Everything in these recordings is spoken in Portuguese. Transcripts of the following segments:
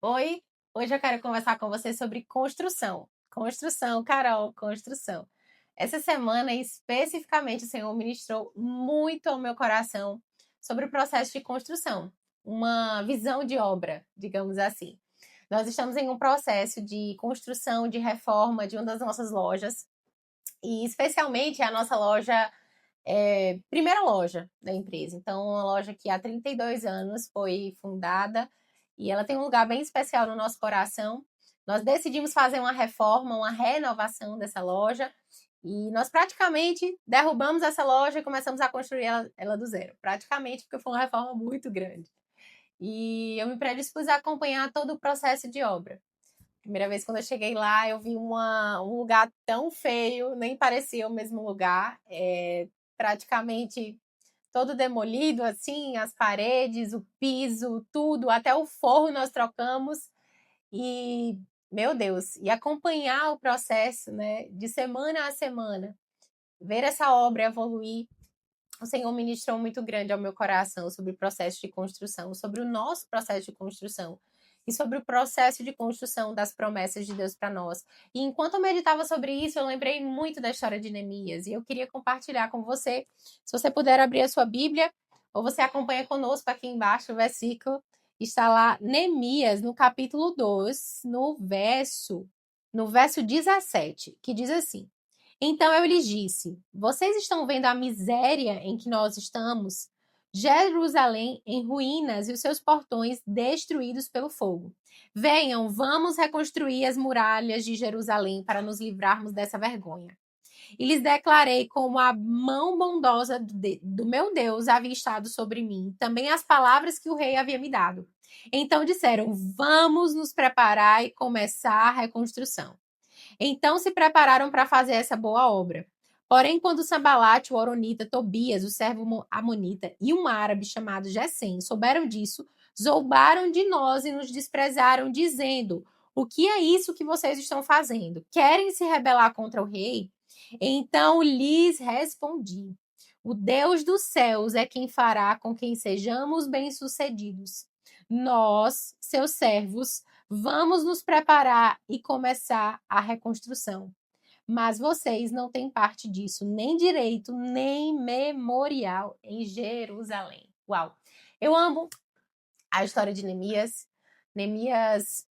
Oi, hoje eu quero conversar com você sobre construção. Construção, Carol, construção. Essa semana, especificamente, o Senhor ministrou muito ao meu coração sobre o processo de construção, uma visão de obra, digamos assim. Nós estamos em um processo de construção, de reforma de uma das nossas lojas, e especialmente a nossa loja, primeira loja da empresa. Então, uma loja que há 32 anos foi fundada e ela tem um lugar bem especial no nosso coração. Nós decidimos fazer uma reforma, uma renovação dessa loja e nós praticamente derrubamos essa loja e começamos a construir ela do zero. Praticamente, porque foi uma reforma muito grande. E eu me predispus a acompanhar todo o processo de obra. Primeira vez quando eu cheguei lá, eu vi um lugar tão feio, nem parecia o mesmo lugar. Praticamente todo demolido, assim, as paredes, o piso, tudo, até o forro nós trocamos. E, meu Deus, e acompanhar o processo, né, de semana a semana, ver essa obra evoluir. O Senhor ministrou muito grande ao meu coração sobre o processo de construção, sobre o nosso processo de construção e sobre o processo de construção das promessas de Deus para nós. E enquanto eu meditava sobre isso, eu lembrei muito da história de Neemias e eu queria compartilhar com você. Se você puder abrir a sua Bíblia, ou você acompanha conosco aqui embaixo o versículo, está lá Neemias, no capítulo 2, no verso 17, que diz assim: então eu lhes disse: vocês estão vendo a miséria em que nós estamos? Jerusalém em ruínas e os seus portões destruídos pelo fogo. Venham, vamos reconstruir as muralhas de Jerusalém para nos livrarmos dessa vergonha. E lhes declarei como a mão bondosa do meu Deus havia estado sobre mim, também as palavras que o rei havia me dado. Então disseram: vamos nos preparar e começar a reconstrução. Então se prepararam para fazer essa boa obra. Porém, quando Sambalate, o Horonita, Tobias, o servo amonita, e um árabe chamado Gesem souberam disso, zombaram de nós e nos desprezaram, dizendo: o que é isso que vocês estão fazendo? Querem se rebelar contra o rei? Então lhes respondi: o Deus dos céus é quem fará com que sejamos bem-sucedidos. Nós, seus servos, vamos nos preparar e começar a reconstrução. Mas vocês não têm parte disso, nem direito, nem memorial em Jerusalém. Uau! Eu amo a história de Neemias. Neemias,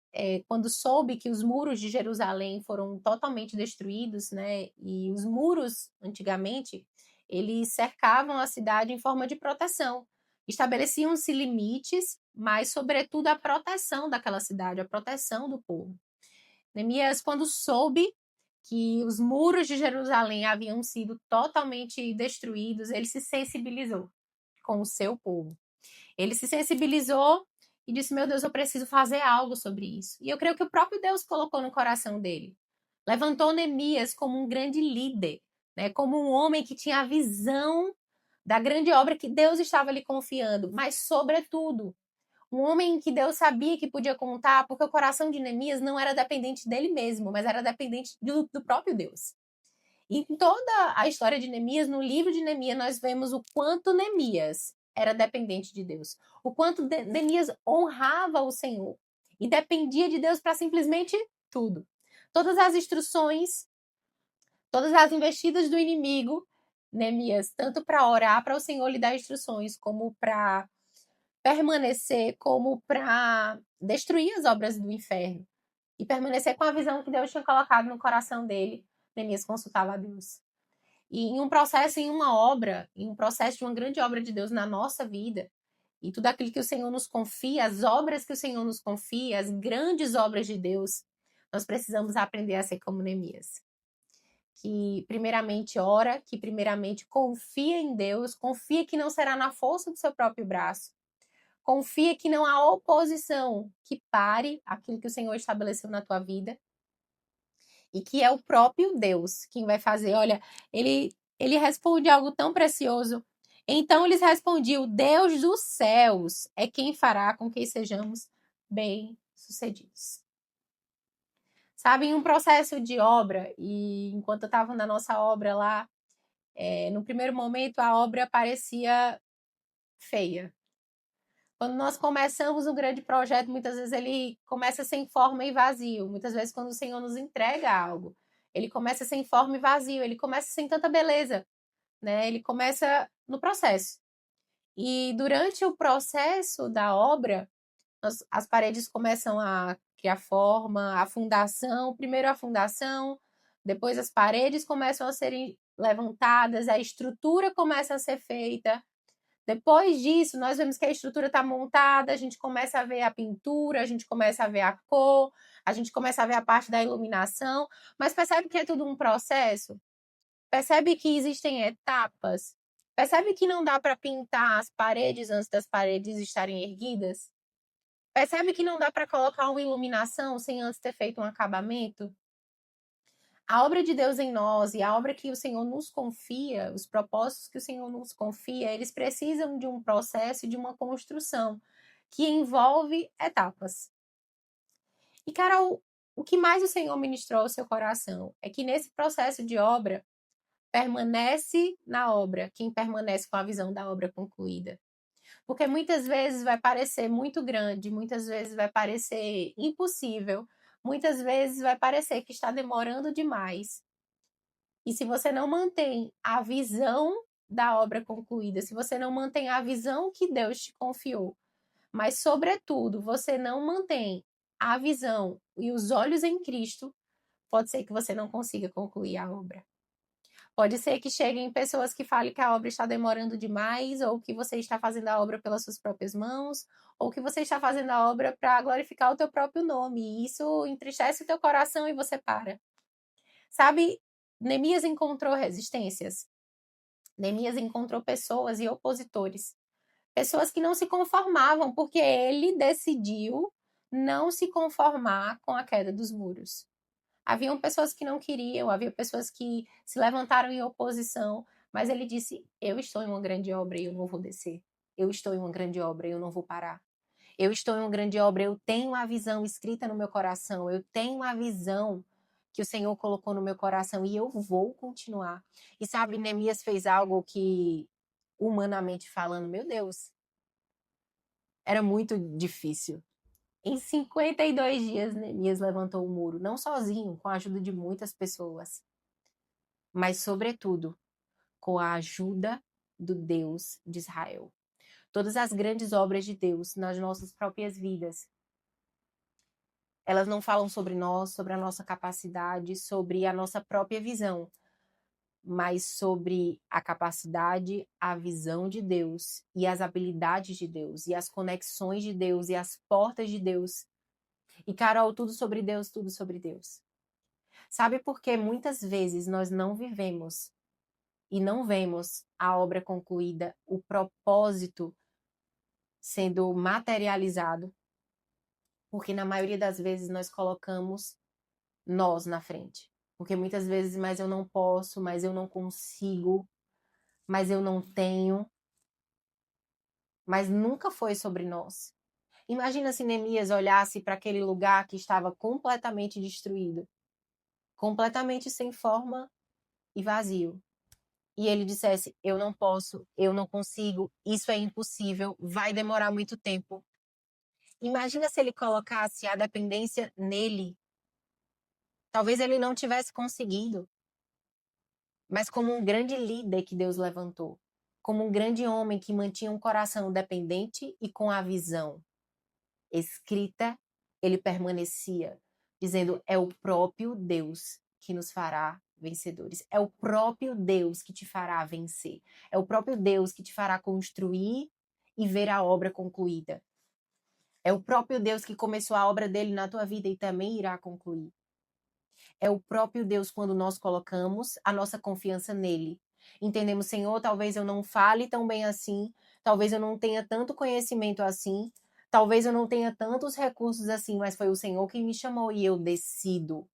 quando soube que os muros de Jerusalém foram totalmente destruídos, né? E os muros, antigamente, eles cercavam a cidade em forma de proteção. Estabeleciam-se limites, mas, sobretudo, a proteção daquela cidade, a proteção do povo. Neemias, quando soube que os muros de Jerusalém haviam sido totalmente destruídos, ele se sensibilizou com o seu povo. Ele se sensibilizou e disse: meu Deus, eu preciso fazer algo sobre isso. E eu creio que o próprio Deus colocou no coração dele. Levantou Neemias como um grande líder, né? Como um homem que tinha a visão da grande obra que Deus estava lhe confiando, mas, sobretudo, um homem que Deus sabia que podia contar, porque o coração de Neemias não era dependente dele mesmo, mas era dependente do próprio Deus. E em toda a história de Neemias, no livro de Neemias, nós vemos o quanto Neemias era dependente de Deus, o quanto Neemias honrava o Senhor e dependia de Deus para simplesmente tudo. Todas as instruções, todas as investidas do inimigo, Neemias, tanto para orar para o Senhor lhe dar instruções, como para permanecer, como para destruir as obras do inferno e permanecer com a visão que Deus tinha colocado no coração dele, Neemias consultava a Deus. E em um processo, em uma obra, em um processo de uma grande obra de Deus na nossa vida, e tudo aquilo que o Senhor nos confia, as obras que o Senhor nos confia, as grandes obras de Deus, nós precisamos aprender a ser como Neemias. Que primeiramente ora, que primeiramente confia em Deus, confia que não será na força do seu próprio braço, confia que não há oposição que pare aquilo que o Senhor estabeleceu na tua vida, e que é o próprio Deus quem vai fazer. Olha, ele responde algo tão precioso. Então eles respondiam: o Deus dos céus é quem fará com que sejamos bem-sucedidos. Sabe, em um processo de obra, e enquanto eu estava na nossa obra lá, no primeiro momento a obra parecia feia. Quando nós começamos um grande projeto, muitas vezes ele começa sem forma e vazio. Muitas vezes, quando o Senhor nos entrega algo, ele começa sem forma e vazio, ele começa sem tanta beleza, né? Ele começa no processo. E durante o processo da obra, as paredes começam a criar forma, a fundação, primeiro a fundação, depois as paredes começam a serem levantadas, a estrutura começa a ser feita. Depois disso, nós vemos que a estrutura está montada, a gente começa a ver a pintura, a gente começa a ver a cor, a gente começa a ver a parte da iluminação, mas percebe que é tudo um processo? Percebe que existem etapas? Percebe que não dá para pintar as paredes antes das paredes estarem erguidas? Percebe que não dá para colocar uma iluminação sem antes ter feito um acabamento? A obra de Deus em nós e a obra que o Senhor nos confia, os propósitos que o Senhor nos confia, eles precisam de um processo e de uma construção que envolve etapas. E, Carol, o que mais o Senhor ministrou ao seu coração é que nesse processo de obra, permanece na obra quem permanece com a visão da obra concluída. Porque muitas vezes vai parecer muito grande, muitas vezes vai parecer impossível, muitas vezes vai parecer que está demorando demais. E se você não mantém a visão da obra concluída, se você não mantém a visão que Deus te confiou, mas, sobretudo, você não mantém a visão e os olhos em Cristo, pode ser que você não consiga concluir a obra. Pode ser que cheguem pessoas que falem que a obra está demorando demais, ou que você está fazendo a obra pelas suas próprias mãos, ou que você está fazendo a obra para glorificar o teu próprio nome. E isso entristece o teu coração e você para. Sabe, Neemias encontrou resistências. Neemias encontrou pessoas e opositores. Pessoas que não se conformavam, porque ele decidiu não se conformar com a queda dos muros. Haviam pessoas que não queriam, havia pessoas que se levantaram em oposição, mas ele disse: eu estou em uma grande obra e eu não vou descer. Eu estou em uma grande obra e eu não vou parar. Eu estou em uma grande obra, eu tenho a visão escrita no meu coração, eu tenho a visão que o Senhor colocou no meu coração e eu vou continuar. E sabe, Neemias fez algo que, humanamente falando, meu Deus, era muito difícil. Em 52 dias, Neemias levantou o muro, não sozinho, com a ajuda de muitas pessoas, mas, sobretudo, com a ajuda do Deus de Israel. Todas as grandes obras de Deus nas nossas próprias vidas, elas não falam sobre nós, sobre a nossa capacidade, sobre a nossa própria visão, mas sobre a capacidade, a visão de Deus e as habilidades de Deus e as conexões de Deus e as portas de Deus. E, Carol, tudo sobre Deus, tudo sobre Deus. Sabe por que muitas vezes nós não vivemos e não vemos a obra concluída, o propósito sendo materializado? Porque na maioria das vezes nós colocamos nós na frente. Porque muitas vezes, mas eu não posso, mas eu não consigo, mas eu não tenho. Mas nunca foi sobre nós. Imagina se Neemias olhasse para aquele lugar que estava completamente destruído, completamente sem forma e vazio. E ele dissesse: eu não posso, eu não consigo, isso é impossível, vai demorar muito tempo. Imagina se ele colocasse a dependência nele. Talvez ele não tivesse conseguido, mas como um grande líder que Deus levantou, como um grande homem que mantinha um coração dependente e com a visão escrita, ele permanecia, dizendo: é o próprio Deus que nos fará vencedores. É o próprio Deus que te fará vencer. É o próprio Deus que te fará construir e ver a obra concluída. É o próprio Deus que começou a obra dele na tua vida e também irá concluir. É o próprio Deus quando nós colocamos a nossa confiança nele. Entendemos, Senhor, talvez eu não fale tão bem assim, talvez eu não tenha tanto conhecimento assim, talvez eu não tenha tantos recursos assim, mas foi o Senhor que me chamou e eu decido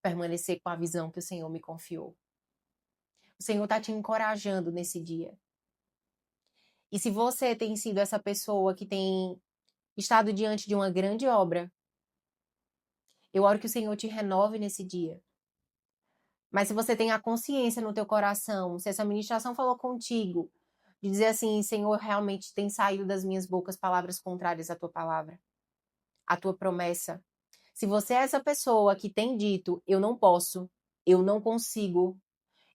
permanecer com a visão que o Senhor me confiou. O Senhor está te encorajando nesse dia. E se você tem sido essa pessoa que tem estado diante de uma grande obra, eu oro que o Senhor te renove nesse dia. Mas se você tem a consciência no teu coração, se essa ministração falou contigo, de dizer assim, Senhor, realmente tem saído das minhas bocas palavras contrárias à tua palavra, à tua promessa. Se você é essa pessoa que tem dito, eu não posso, eu não consigo,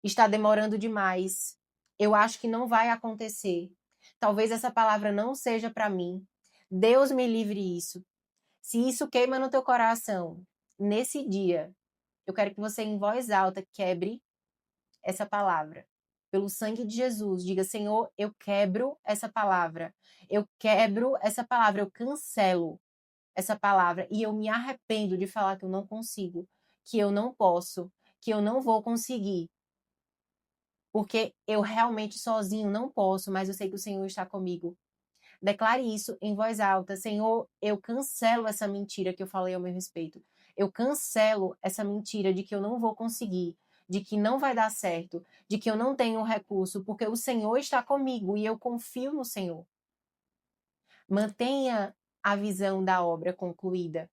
está demorando demais, eu acho que não vai acontecer, talvez essa palavra não seja para mim, Deus me livre isso. Se isso queima no teu coração, nesse dia, eu quero que você, em voz alta, quebre essa palavra. Pelo sangue de Jesus, diga, Senhor, eu quebro essa palavra. Eu quebro essa palavra, eu cancelo essa palavra e eu me arrependo de falar que eu não consigo, que eu não posso, que eu não vou conseguir. Porque eu realmente sozinho não posso, mas eu sei que o Senhor está comigo. Declare isso em voz alta. Senhor, eu cancelo essa mentira que eu falei ao meu respeito. Eu cancelo essa mentira de que eu não vou conseguir, de que não vai dar certo, de que eu não tenho recurso, porque o Senhor está comigo e eu confio no Senhor. Mantenha a visão da obra concluída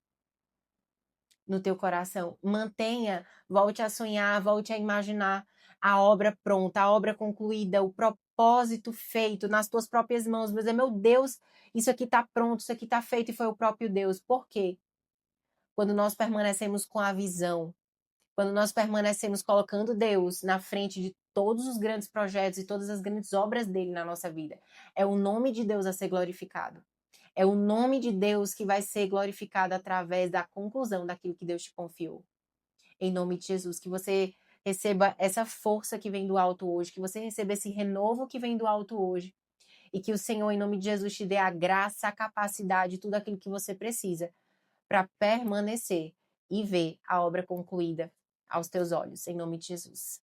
no teu coração. Mantenha, volte a sonhar, volte a imaginar a obra pronta, a obra concluída, o propósito feito nas tuas próprias mãos. Mas meu Deus, isso aqui está pronto, isso aqui está feito e foi o próprio Deus. Por quê? Quando nós permanecemos com a visão, quando nós permanecemos colocando Deus na frente de todos os grandes projetos e todas as grandes obras dele na nossa vida, é o nome de Deus a ser glorificado. É o nome de Deus que vai ser glorificado através da conclusão daquilo que Deus te confiou. Em nome de Jesus, que você receba essa força que vem do alto hoje, que você receba esse renovo que vem do alto hoje, e que o Senhor, em nome de Jesus, te dê a graça, a capacidade, tudo aquilo que você precisa para permanecer e ver a obra concluída aos teus olhos, em nome de Jesus.